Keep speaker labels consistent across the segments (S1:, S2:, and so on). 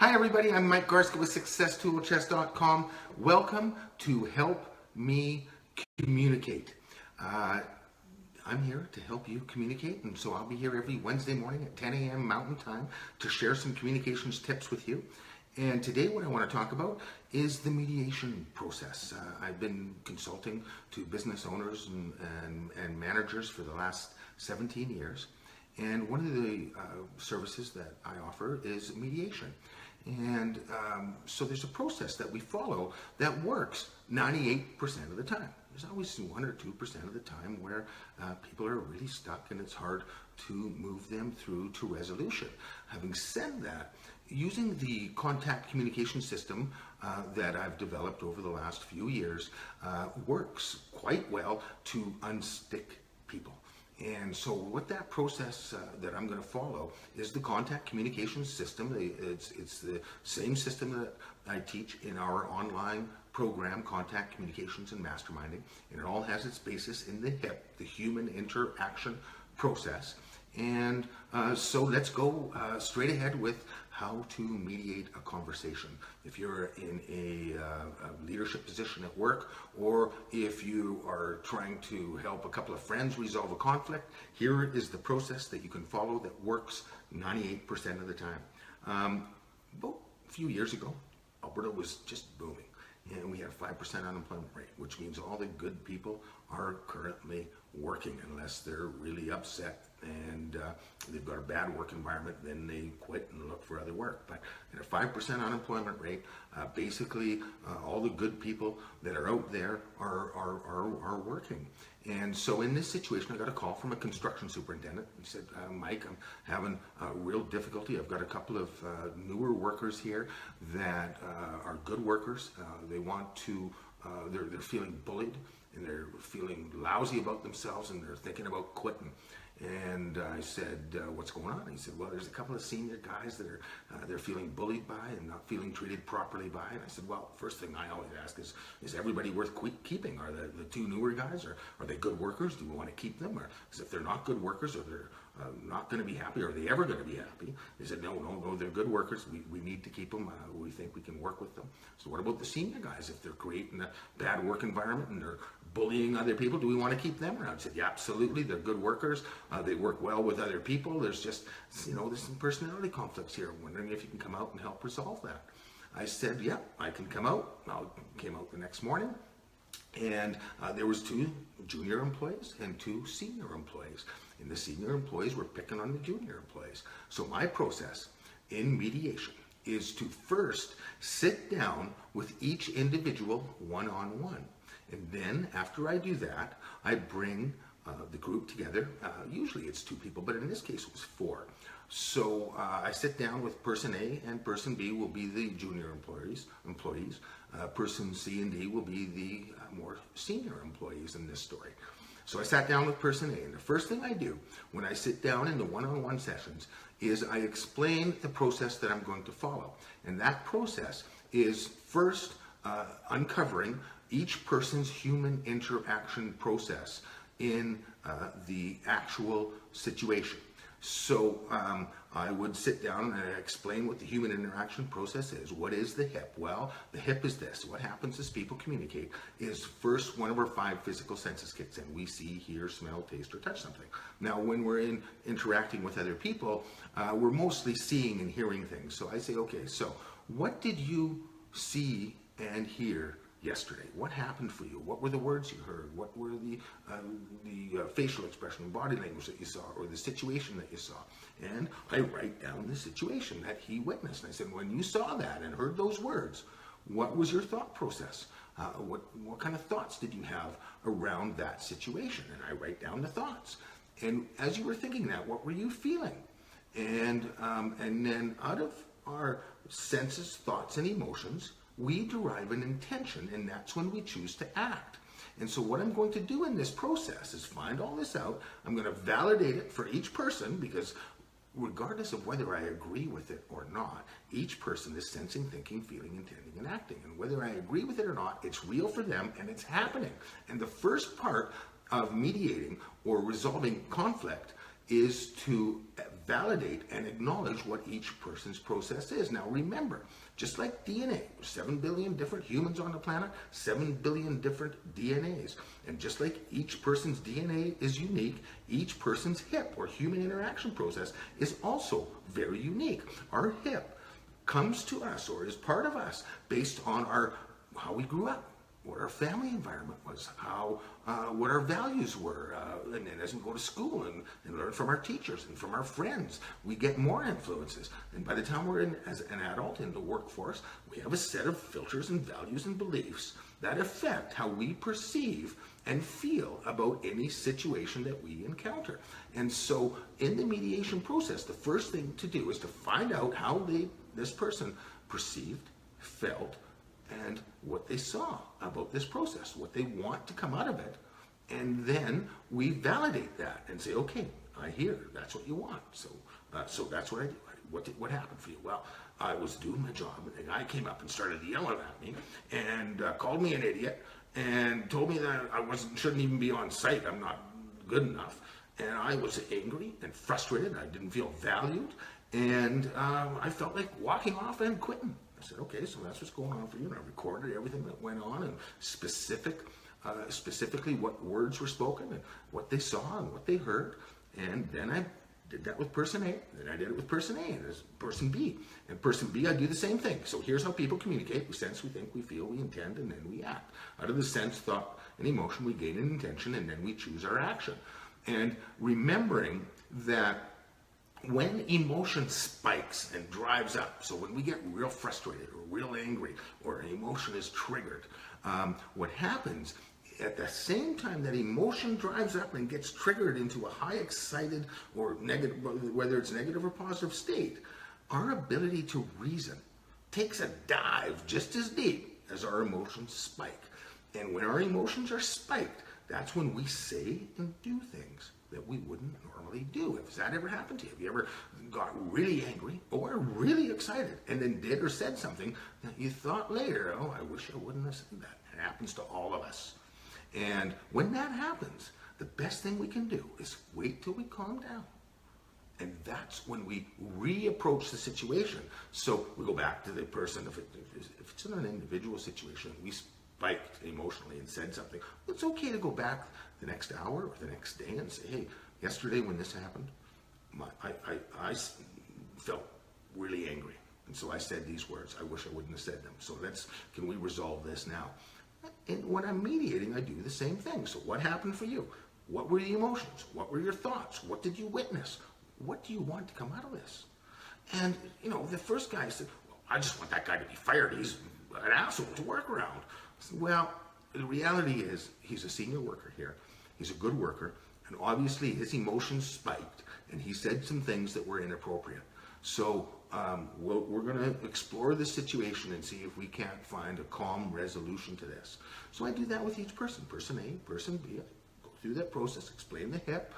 S1: Hi everybody, I'm Mike Garska with SuccessToolChest.com. Welcome to Help Me Communicate. I'm here to help you communicate, and so I'll be here every Wednesday morning at 10 a.m. Mountain Time to share some communications tips with you. And today what I want to talk about is the mediation process. I've been consulting to business owners and managers for the last 17 years. And one of the services that I offer is mediation. And so there's a process that we follow that works 98% of the time. There's always 1 or 2% of the time where people are really stuck and it's hard to move them through to resolution. Having said that, using the contact communication system that I've developed over the last few years works quite well to unstick people. And so what that process that I'm going to follow is the contact communication system. It's the same system that I teach in our online program, Contact Communications and Masterminding. And it all has its basis in the HIP, the Human Interaction Process. And so let's go straight ahead with how to mediate a conversation. If you're in a leadership position at work, or if you are trying to help a couple of friends resolve a conflict, here is the process that you can follow that works 98% of the time. About a few years ago, Alberta was just booming. And we had a 5% unemployment rate, which means all the good people are currently working unless they're really upset and they've got a bad work environment, then they quit and look for other work. But at a 5% unemployment rate, basically all the good people that are out there are working. And so in this situation, I got a call from a construction superintendent. He said, Mike, I'm having real difficulty. I've got a couple of newer workers here that are good workers. They want to, they're feeling bullied and they're feeling lousy about themselves and they're thinking about quitting. And I said, what's going on? And he said, well, there's a couple of senior guys that are they're feeling bullied by and not feeling treated properly by. And I said, well, first thing I always ask is everybody worth keeping? Are the two newer guys, or are they good workers? Do we want to keep them? Or because if they're not good workers, or they're not going to be happy, or are they ever going to be happy? They said, no, they're good workers. We need to keep them. We think we can work with them. So what about the senior guys? If they're creating a bad work environment and they're bullying other people, do we want to keep them around? I said, yeah, absolutely. They're good workers. They work well with other people. There's just, there's some personality conflicts here. I'm wondering if you can come out and help resolve that. I said, yeah, I can come out. I came out the next morning. And there was 2 junior employees and 2 senior employees. And the senior employees were picking on the junior employees. So my process in mediation is to first sit down with each individual one-on-one. And then after I do that, I bring the group together. Usually it's 2 people, but in this case it was 4. So I sit down with person A, and person B will be the junior employees. Person C and D will be the more senior employees in this story. So I sat down with person A, and the first thing I do when I sit down in the one-on-one sessions is I explain the process that I'm going to follow. And that process is first uncovering each person's human interaction process in the actual situation. So I would sit down and explain what the human interaction process is. What is the HIP? Well, the HIP is this. What happens as people communicate is first one of our 5 physical senses kicks in. We see, hear, smell, taste, or touch something. Now, when we're interacting with other people, we're mostly seeing and hearing things. So I say, okay, so what did you see and hear yesterday? What happened for you? What were the words you heard? What were the facial expression, body language that you saw, or the situation that you saw? And I write down the situation that he witnessed. And I said, when you saw that and heard those words, what was your thought process? What kind of thoughts did you have around that situation? And I write down the thoughts. And as you were thinking that, what were you feeling? And then out of our senses, thoughts, and emotions, we derive an intention, and that's when we choose to act. And so what I'm going to do in this process is find all this out. I'm going to validate it for each person, because regardless of whether I agree with it or not, each person is sensing, thinking, feeling, intending, and acting. And whether I agree with it or not, it's real for them and it's happening. And the first part of mediating or resolving conflict is to validate and acknowledge what each person's process is. Now remember, just like DNA, 7 billion different humans on the planet, 7 billion different DNAs. And just like each person's DNA is unique, each person's HIP, or human interaction process, is also very unique. Our HIP comes to us, or is part of us, based on how we grew up, what our family environment was, what our values were, and then as we go to school and learn from our teachers and from our friends, we get more influences. And by the time we're as an adult in the workforce, we have a set of filters and values and beliefs that affect how we perceive and feel about any situation that we encounter. And so in the mediation process, the first thing to do is to find out how this person perceived, felt, and what they saw about this process, what they want to come out of it. And then we validate that and say, okay, I hear that's what you want. So that's what I do. What happened for you? Well, I was doing my job, and the guy came up and started yelling at me and called me an idiot and told me that I shouldn't even be on site. I'm not good enough. And I was angry and frustrated. I didn't feel valued. And I felt like walking off and quitting. I said, okay, so that's what's going on for you. And I recorded everything that went on, and specifically what words were spoken and what they saw and what they heard. And then I did that with person A, then I did it with person A, and there's person B. And person B, I do the same thing. So here's how people communicate. We sense, we think, we feel, we intend, and then we act. Out of the sense, thought, and emotion, we gain an intention, and then we choose our action. And remembering that when emotion spikes and drives up, so when we get real frustrated or real angry or an emotion is triggered, what happens at the same time that emotion drives up and gets triggered into a high excited or negative, whether it's negative or positive state, our ability to reason takes a dive just as deep as our emotions spike. And when our emotions are spiked, that's when we say and do things that we wouldn't normally do. Has that ever happened to you? Have you ever got really angry or really excited and then did or said something that you thought later, oh, I wish I wouldn't have said that? It happens to all of us. And when that happens, the best thing we can do is wait till we calm down. And that's when we reapproach the situation. So we go back to the person. If it's in an individual situation, we spiked emotionally and said something, it's okay to go back the next hour or the next day and say, hey, yesterday when this happened, I felt really angry. And so I said these words. I wish I wouldn't have said them. So can we resolve this now? And when I'm mediating, I do the same thing. So what happened for you? What were the emotions? What were your thoughts? What did you witness? What do you want to come out of this? And, the first guy said, well, I just want that guy to be fired. He's an asshole to work around. I said, well, the reality is he's a senior worker here. He's a good worker. And obviously his emotions spiked. And he said some things that were inappropriate. So we're going to explore this situation and see if we can't find a calm resolution to this. So I do that with each person. Person A, person B. I go through that process, explain the HIP,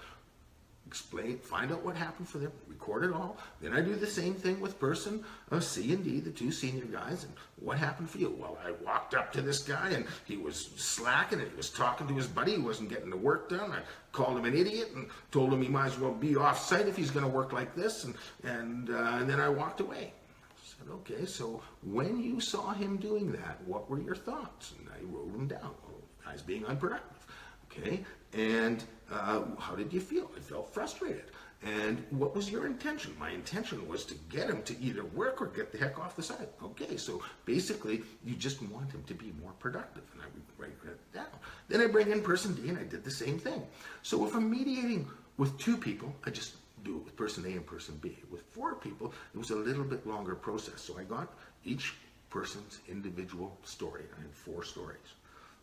S1: find out what happened for them, record it all. Then I do the same thing with person C and D, the two senior guys, and what happened for you? Well, I walked up to this guy and he was slacking and he was talking to his buddy. He wasn't getting the work done. I called him an idiot and told him he might as well be off site if he's going to work like this. And then I walked away. I said, okay, so when you saw him doing that, what were your thoughts? And I wrote them down. Oh, the guy's being unproductive. Okay, and how did you feel? I felt frustrated. And what was your intention? My intention was to get him to either work or get the heck off the site. Okay, so basically, you just want him to be more productive. And I write that down. Then I bring in person D, and I did the same thing. So if I'm mediating with 2 people, I just do it with person A and person B. With 4 people, it was a little bit longer process. So I got each person's individual story. I had 4 stories.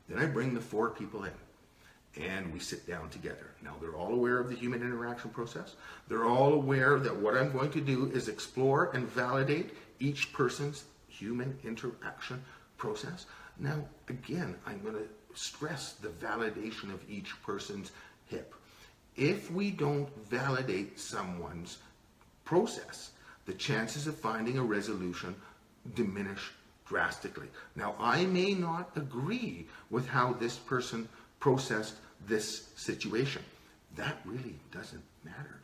S1: Then I bring the 4 people in. And we sit down together. Now, they're all aware of the human interaction process. They're all aware that what I'm going to do is explore and validate each person's human interaction process. Now, again, I'm going to stress the validation of each person's HIP. If we don't validate someone's process, the chances of finding a resolution diminish drastically. Now, I may not agree with how this person processed this situation. That really doesn't matter.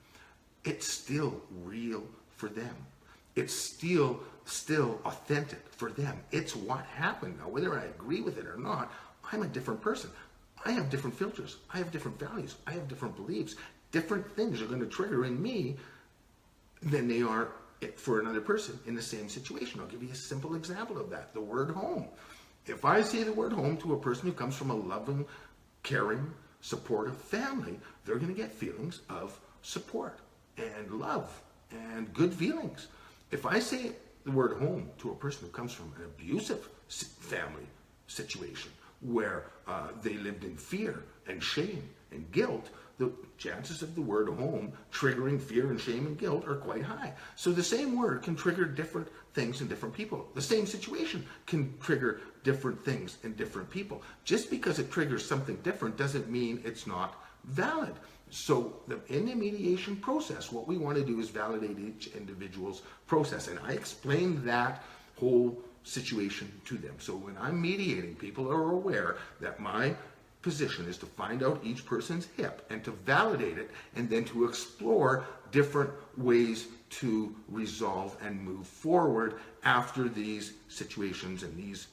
S1: it's still real for them. It's still authentic for them. It's what happened. Now, whether I agree with it or not, I'm a different person. I have different filters. I have different values. I have different beliefs. Different things are going to trigger in me than they are for another person in the same situation. I'll give you a simple example of that. The word home. If I say the word home to a person who comes from a loving, caring, supportive family, they're going to get feelings of support and love and good feelings. If I say the word home to a person who comes from an abusive family situation where they lived in fear and shame and guilt, the chances of the word home triggering fear and shame and guilt are quite high. So the same word can trigger different things in different people. The same situation can trigger different things in different people. Just because it triggers something different doesn't mean it's not valid. So in the mediation process, what we want to do is validate each individual's process. And I explained that whole situation to them. So when I'm mediating, people are aware that my position is to find out each person's hip and to validate it, and then to explore different ways to resolve and move forward after these situations and these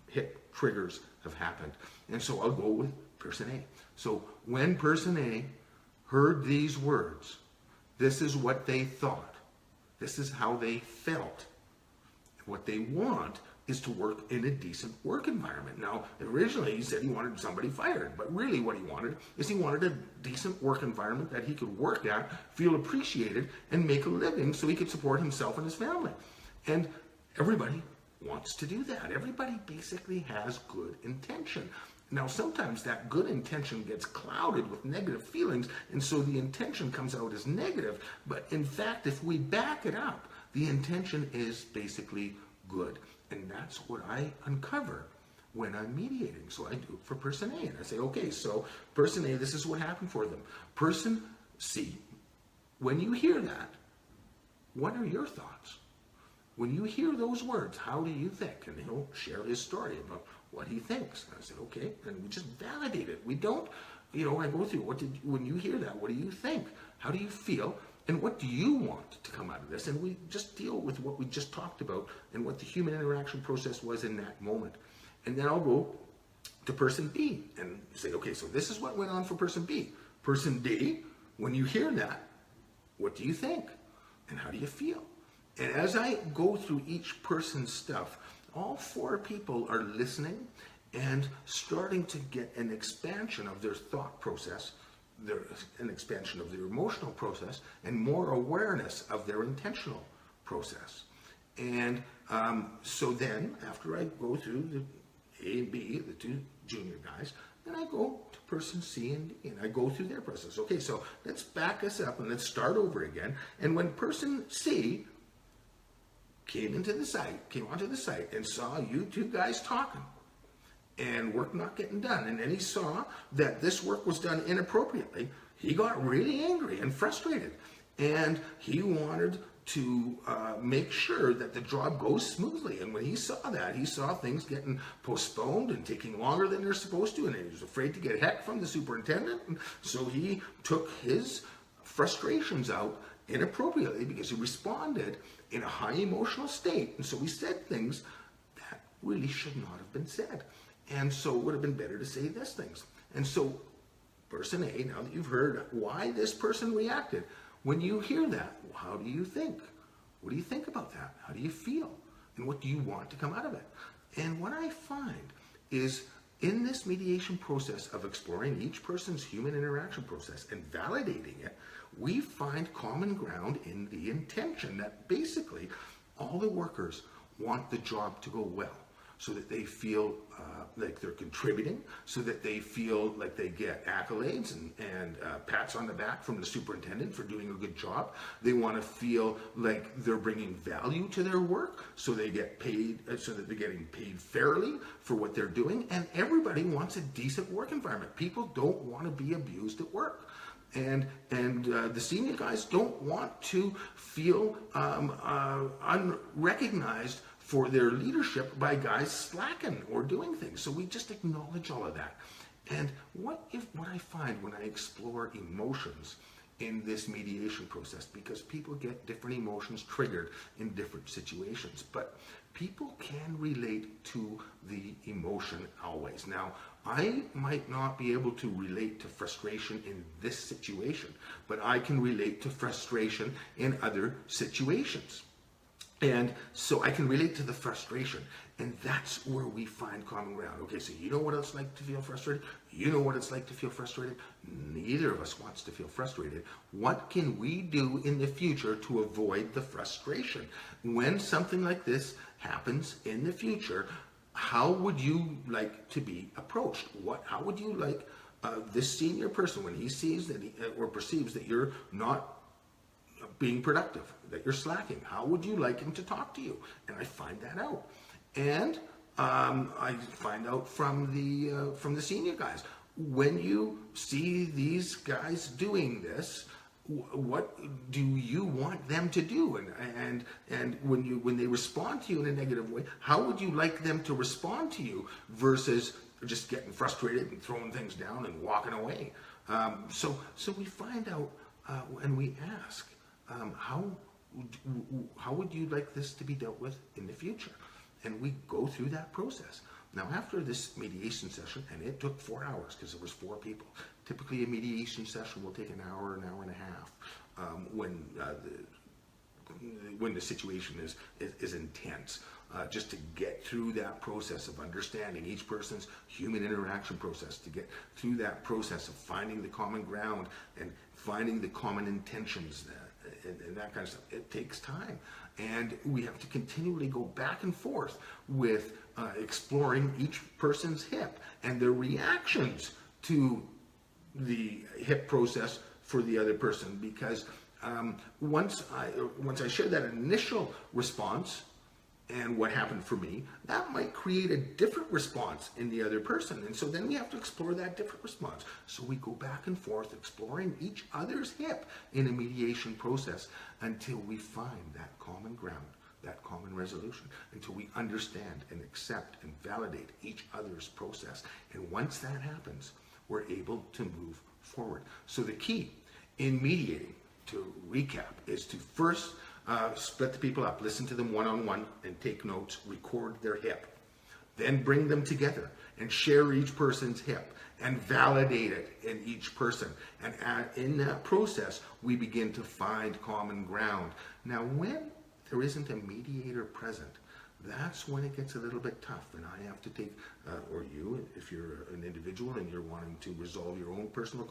S1: hip triggers have happened. And so I'll go with person A. So when person A heard these words, this is what they thought. This is how they felt. What they want is to work in a decent work environment. Now, originally he said he wanted somebody fired, but really what he wanted is he wanted a decent work environment that he could work at, feel appreciated, and make a living so he could support himself and his family. And everybody wants to do that. Everybody basically has good intention. Now, sometimes that good intention gets clouded with negative feelings, and so the intention comes out as negative. But in fact, if we back it up, the intention is basically good. And that's what I uncover when I'm mediating. So I do it for person A. And I say, okay, so person A, this is what happened for them. Person C, when you hear that, what are your thoughts? When you hear those words, how do you think? And he'll share his story about what he thinks. And I said, okay, and we just validate it. We don't, I go through, when you hear that, what do you think? How do you feel? And what do you want to come out of this? And we just deal with what we just talked about and what the human interaction process was in that moment. And then I'll go to person B and say, okay, so this is what went on for person B. Person D, when you hear that, what do you think? And how do you feel? And as I go through each person's stuff, all four people are listening and starting to get an expansion of their thought process, an expansion of their emotional process, and more awareness of their intentional process. And so then, after I go through the A and B, the two junior guys, then I go to person C and D, and I go through their process. Okay, so let's back us up and let's start over again. And when person C came onto the site and saw you two guys talking, and work not getting done, and then he saw that this work was done inappropriately, he got really angry and frustrated, and he wanted to make sure that the job goes smoothly. And when he saw that, he saw things getting postponed and taking longer than they're supposed to, and he was afraid to get heck from the superintendent, and so he took his frustrations out inappropriately because he responded in a high emotional state, and so he said things that really should not have been said. And so it would have been better to say these things. And so person A, now that you've heard why this person reacted, when you hear that, how do you think? What do you think about that? How do you feel? And what do you want to come out of it? And what I find is in this mediation process of exploring each person's human interaction process and validating it, we find common ground in the intention that basically all the workers want the job to go well, so that they feel like they're contributing, so that they feel like they get accolades and pats on the back from the superintendent for doing a good job. They want to feel like they're bringing value to their work, so they get paid, so that they're getting paid fairly for what they're doing. And everybody wants a decent work environment. People don't want to be abused at work. And the senior guys don't want to feel unrecognized for their leadership by guys slacking or doing things. So we just acknowledge all of that. And what I find when I explore emotions in this mediation process, because people get different emotions triggered in different situations. But people can relate to the emotion always. Now, I might not be able to relate to frustration in this situation, but I can relate to frustration in other situations. And so I can relate to the frustration, and that's where we find common ground. Okay, so you know what it's like to feel frustrated? You know what it's like to feel frustrated? Neither of us wants to feel frustrated. What can we do in the future to avoid the frustration? When something like this happens in the future, how would you like to be approached? How would you like this senior person, when he sees that or perceives that you're not being productive, that you're slacking, how would you like him to talk to you? And I find that out. And I find out from the senior guys. When you see these guys doing this, what do you want them to do? And when they respond to you in a negative way, how would you like them to respond to you versus just getting frustrated and throwing things down and walking away? So we find out and we ask, how would you like this to be dealt with in the future? And we go through that process. Now, after this mediation session, and it took 4 hours because it was 4 people. Typically, a mediation session will take an hour and a half when the situation is intense. Just to get through that process of understanding each person's human interaction process, to get through that process of finding the common ground and finding the common intentions and that kind of stuff. It takes time. And we have to continually go back and forth with exploring each person's hip and their reactions to the hip process for the other person. Because once I share that initial response and what happened for me, that might create a different response in the other person. And so then we have to explore that different response. So we go back and forth exploring each other's hip in a mediation process until we find that common ground, that common resolution, until we understand and accept and validate each other's process. And once that happens, we're able to move forward. So the key in mediating, to recap, is to first split the people up, listen to them one-on-one and take notes, record their hip. Then bring them together and share each person's hip and validate it in each person. And in that process, we begin to find common ground. Now, when there isn't a mediator present, that's when it gets a little bit tough, and I have to take, or you, if you're an individual and you're wanting to resolve your own personal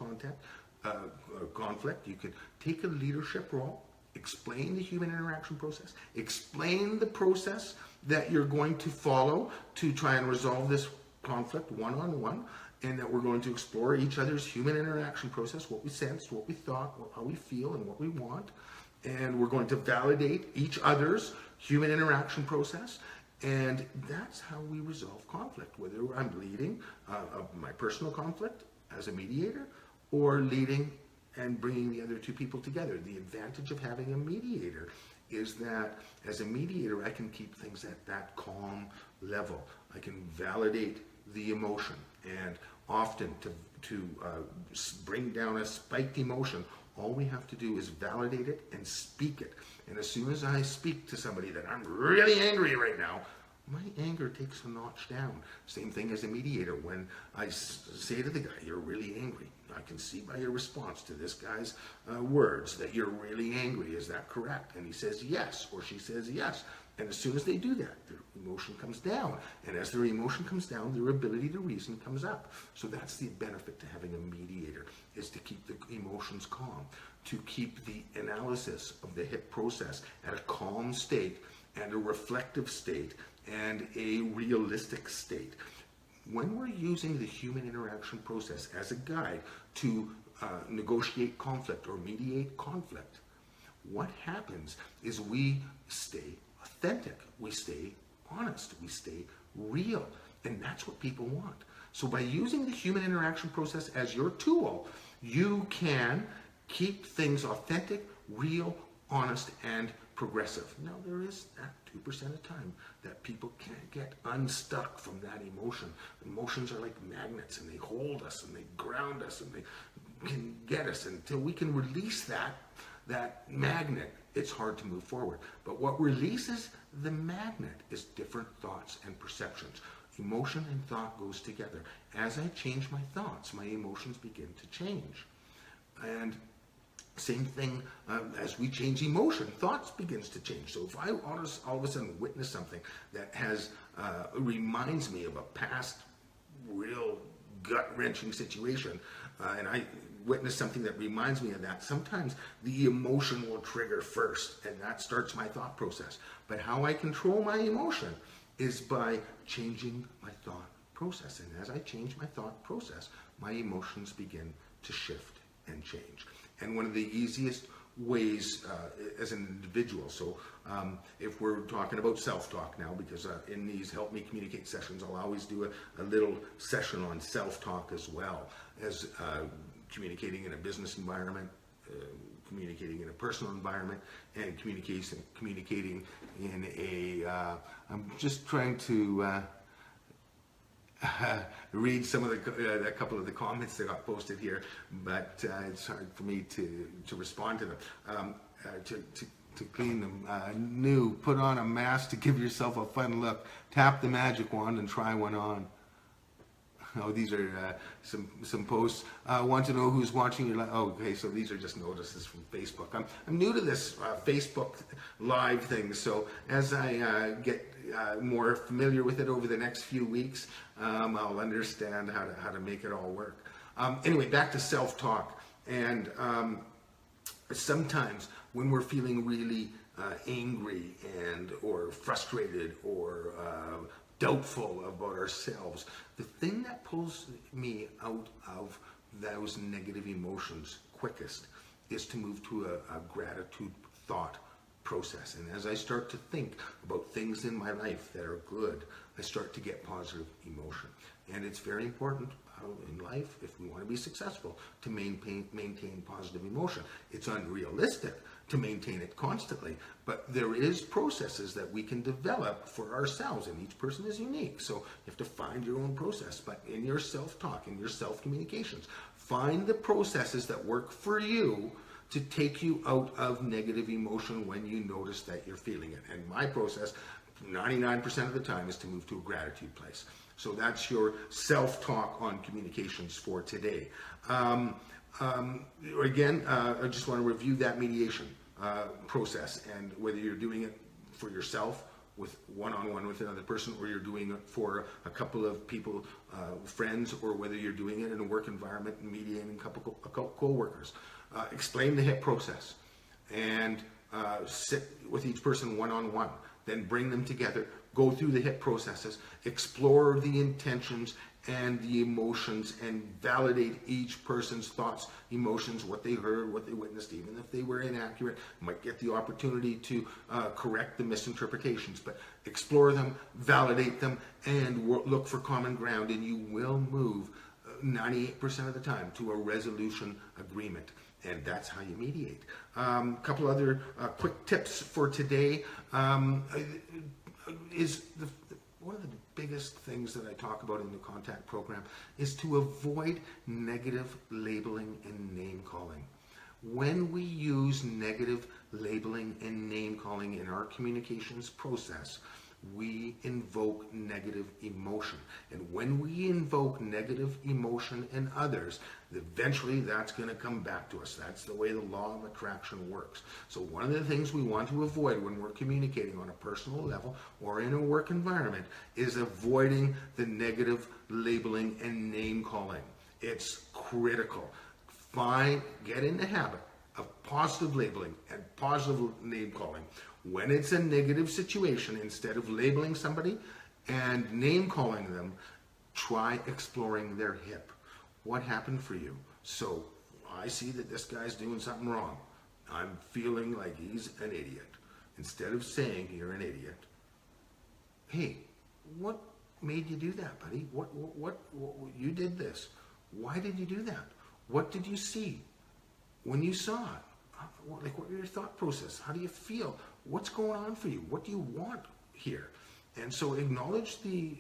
S1: conflict, you could take a leadership role. Explain the human interaction process. Explain the process that you're going to follow to try and resolve this conflict one-on-one, and that we're going to explore each other's human interaction process, what we sensed, what we thought, how we feel, and what we want. And we're going to validate each other's human interaction process. And that's how we resolve conflict, whether I'm leading my personal conflict as a mediator or leading and bringing the other two people together. The advantage of having a mediator is that as a mediator, I can keep things at that calm level. I can validate the emotion, and often to bring down a spiked emotion, all we have to do is validate it and speak it. And as soon as I speak to somebody that I'm really angry right now, my anger takes a notch down. Same thing as a mediator. When I say to the guy, you're really angry, I can see by your response to this guy's words that you're really angry. Is that correct? And he says yes, or she says yes. And as soon as they do that, their emotion comes down. And as their emotion comes down, their ability to reason comes up. So that's the benefit to having a mediator, is to keep the emotions calm, to keep the analysis of the hip process at a calm state and a reflective state and a realistic state. When we're using the human interaction process as a guide to negotiate conflict or mediate conflict, what happens is we stay authentic, we stay honest, we stay real, and that's what people want. So by using the human interaction process as your tool, you can keep things authentic, real, honest, and progressive. Now, there is that 2% of time that people can't get unstuck from that emotion. Emotions are like magnets, and they hold us and they ground us and they can get us. Until we can release that magnet, it's hard to move forward. But what releases the magnet is different thoughts and perceptions. Emotion and thought goes together. As I change my thoughts, my emotions begin to change. And same thing, as we change emotion, thoughts begins to change. So if I all of a sudden witness something that reminds me of a past real gut-wrenching situation, and I witness something that reminds me of that, sometimes the emotion will trigger first, and that starts my thought process. But how I control my emotion is by changing my thought process. And as I change my thought process, my emotions begin to shift and change. And one of the easiest ways as an individual, so if we're talking about self-talk now, because in these Help Me Communicate sessions, I'll always do a little session on self-talk as well as communicating in a business environment, communicating in a personal environment, and communicating in a, I'm just trying to read some of a couple of the comments that got posted here, but it's hard for me to respond to them. To clean them. New, put on a mask to give yourself a fun look. Tap the magic wand and try one on. Oh, these are some posts. Want to know who's watching your live? Oh, okay, so these are just notices from Facebook. I'm new to this Facebook live thing, so as I get more familiar with it over the next few weeks, I'll understand how to make it all work. Anyway, back to self-talk. And sometimes when we're feeling really angry or frustrated or doubtful about ourselves, the thing that pulls me out of those negative emotions quickest is to move to a gratitude thought process. And as I start to think about things in my life that are good, I start to get positive emotion. And it's very important in life, if we want to be successful, to maintain positive emotion. It's unrealistic to maintain it constantly, but there is processes that we can develop for ourselves, and each person is unique. So you have to find your own process. But in your self-talk, in your self-communications, find the processes that work for you to take you out of negative emotion when you notice that you're feeling it. And my process, 99% of the time, is to move to a gratitude place. So that's your self-talk on communications for today. Again, I just want to review that mediation process, and whether you're doing it for yourself with one-on-one with another person, or you're doing it for a couple of people, friends, or whether you're doing it in a work environment and mediating a couple co-workers. Explain the HIP process and sit with each person one-on-one. Then bring them together, go through the HIP processes, explore the intentions and the emotions, and validate each person's thoughts, emotions, what they heard, what they witnessed. Even if they were inaccurate, you might get the opportunity to correct the misinterpretations, but explore them, validate them, and look for common ground, and you will move 98% of the time to a resolution agreement. And that's how you mediate. A couple other quick tips for today is one of the biggest things that I talk about in the contact program is to avoid negative labeling and name calling. When we use negative labeling and name calling in our communications process, we invoke negative emotion. And when we invoke negative emotion in others, eventually that's going to come back to us. That's the way the law of attraction works. So one of the things we want to avoid when we're communicating on a personal level or in a work environment is avoiding the negative labeling and name calling. It's critical. Get in the habit of positive labeling and positive name calling. When it's a negative situation, instead of labeling somebody and name calling them, try exploring their HIP. What happened for you? So I see that this guy's doing something wrong. I'm feeling like he's an idiot. Instead of saying you're an idiot, hey, what made you do that, buddy? What you did this? Why did you do that? What did you see when you saw it? Like, what was your thought process? How do you feel? What's going on for you? What do you want here? And so acknowledge the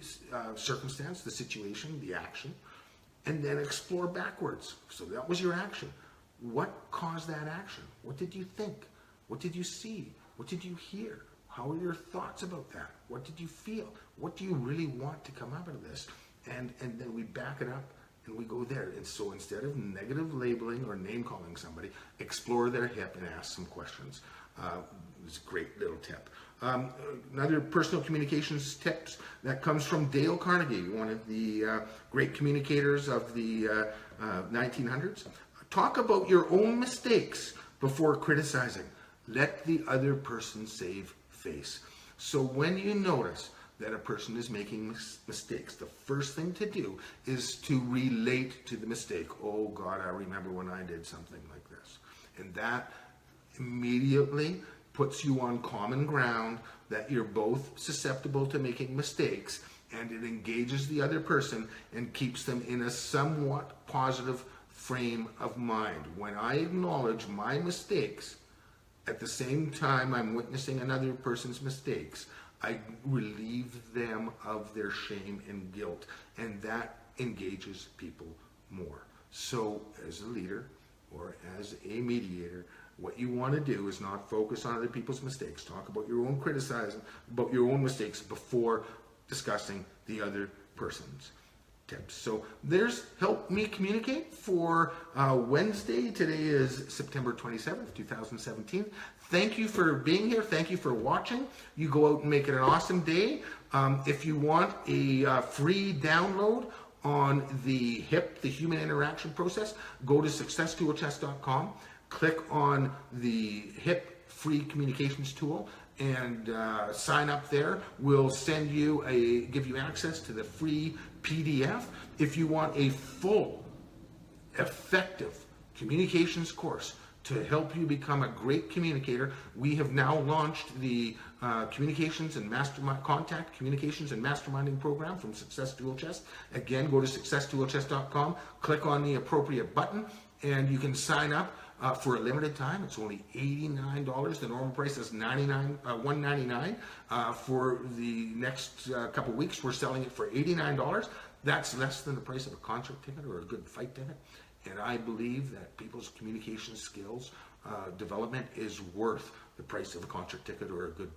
S1: circumstance, the situation, the action, and then explore backwards. So that was your action. What caused that action? What did you think? What did you see? What did you hear? How are your thoughts about that? What did you feel? What do you really want to come out of this? And then we back it up and we go there. And so instead of negative labeling or name calling somebody, explore their hip and ask some questions. It's a great little tip. Another personal communications tips that comes from Dale Carnegie, one of the great communicators of the 1900s. Talk about your own mistakes before criticizing. Let the other person save face. So when you notice that a person is making mistakes, the first thing to do is to relate to the mistake. Oh God, I remember when I did something like this. And that immediately puts you on common ground that you're both susceptible to making mistakes, and it engages the other person and keeps them in a somewhat positive frame of mind. When I acknowledge my mistakes, at the same time I'm witnessing another person's mistakes, I relieve them of their shame and guilt, and that engages people more. So as a leader or as a mediator, what you want to do is not focus on other people's mistakes. Talk about your own criticism, about your own mistakes before discussing the other person's tips. So there's Help Me Communicate for Wednesday. Today is September 27th, 2017. Thank you for being here. Thank you for watching. You go out and make it an awesome day. If you want a free download on the HIP, the Human Interaction Process, go to successtoolchest.com. Click on the HIP Free Communications Tool and sign up there. We'll send you give you access to the free PDF. If you want a full, effective communications course to help you become a great communicator, we have now launched the Communications and Mastermind Contact Communications and Masterminding Program from Success Tool Chest. Again, go to successtoolchest.com, click on the appropriate button, and you can sign up for a limited time. It's only $89. The normal price is $199. For the next couple weeks, we're selling it for $89. That's less than the price of a concert ticket or a good fight ticket. And I believe that people's communication skills development is worth the price of a concert ticket or a good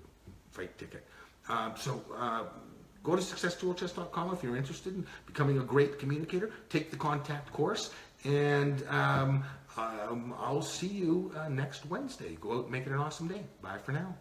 S1: fight ticket. Go to successtoolchest.com if you're interested in becoming a great communicator. Take the contact course, and I'll see you next Wednesday. Go out and make it an awesome day. Bye for now.